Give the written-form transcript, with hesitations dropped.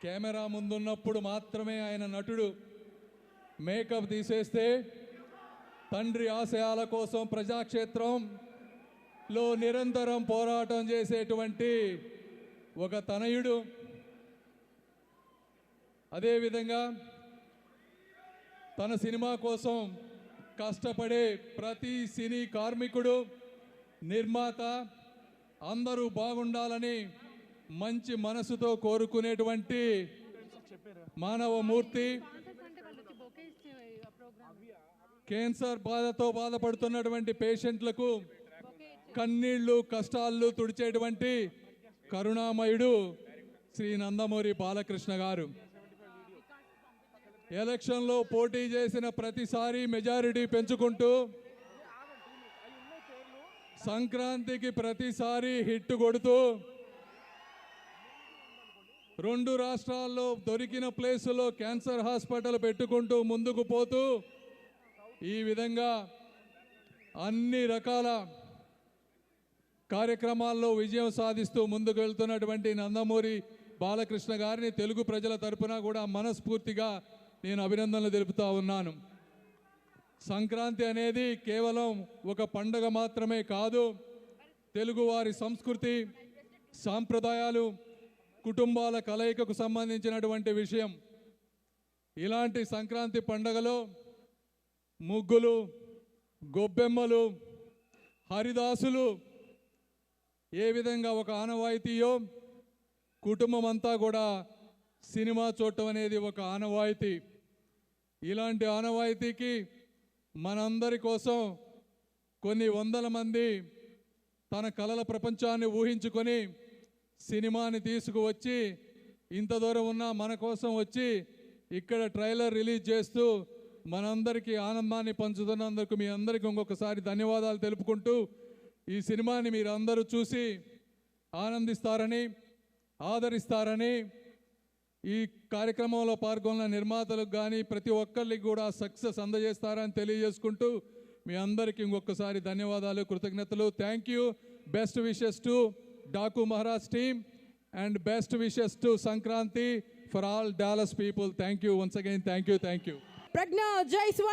Camera ముందున్నప్పుడు మాత్రమే ఆయన నటుడు. మేకప్ తీసేస్తే తండ్రి ఆశయాల కోసం ప్రజాక్షేత్రంలో నిరంతరం పోరాటం చేసేటువంటి ఒక తనయుడు. అదేవిధంగా తన సినిమా కోసం కష్టపడే ప్రతి సినీ కార్మికుడు, నిర్మాత అందరూ బాగుండాలని మంచి మనసుతో కోరుకునేటువంటి మానవమూర్తి. క్యాన్సర్ బాధతో బాధపడుతున్నటువంటి పేషెంట్లకు కన్నీళ్లు కష్టాలు తుడిచేటువంటి కరుణామయుడు శ్రీ నందమూరి బాలకృష్ణ గారు. ఎలక్షన్లో పోటీ చేసిన ప్రతిసారి మెజారిటీ పెంచుకుంటూ సంక్రాంతికి ప్రతిసారి హిట్ కొడుతూ 2 రాష్ట్రాల్లో దొరికిన ప్లేసులో క్యాన్సర్ హాస్పిటల్ పెట్టుకుంటూ ముందుకు పోతూ ఈ విధంగా అన్ని రకాల కార్యక్రమాల్లో విజయం సాధిస్తూ ముందుకు వెళ్తున్నటువంటి నందమూరి బాలకృష్ణ గారిని తెలుగు ప్రజల తరపున కూడా మనస్ఫూర్తిగా నేను అభినందనలు తెలుపుతా ఉన్నాను. సంక్రాంతి అనేది కేవలం ఒక పండగ మాత్రమే కాదు, తెలుగువారి సంస్కృతి, సాంప్రదాయాలు, కుటుంబాల కలయికకు సంబంధించినటువంటి విషయం. ఇలాంటి సంక్రాంతి పండగలో ముగ్గులు, గొబ్బెమ్మలు, హరిదాసులు ఏ విధంగా ఒక ఆనవాయితీయో కుటుంబం అంతా కూడా సినిమా చూడటం అనేది ఒక ఆనవాయితీ. ఇలాంటి ఆనవాయితీకి మనందరి కోసం కొన్ని వందల మంది తన కలల ప్రపంచాన్ని ఊహించుకొని సినిమాని తీసుకువచ్చి ఇంత దూరం ఉన్న మన కోసం వచ్చి ఇక్కడ ట్రైలర్ రిలీజ్ చేస్తూ మనందరికీ ఆనందాన్ని పంచుతున్నందుకు మీ అందరికీ ఇంకొకసారి ధన్యవాదాలు తెలుపుకుంటూ ఈ సినిమాని మీరు అందరూ చూసి ఆనందిస్తారని, ఆదరిస్తారని, ఈ కార్యక్రమంలో పాల్గొన్న నిర్మాతలకు కానీ ప్రతి ఒక్కరికి కూడా సక్సెస్ అందజేస్తారని తెలియజేసుకుంటూ మీ అందరికీ ఇంకొకసారి ధన్యవాదాలు, కృతజ్ఞతలు. Thank you. Best wishes to Daaku Maharaj team and best wishes to Sankranti for all Dallas people. Thank you once again. Thank you. Pragna Jaiswal.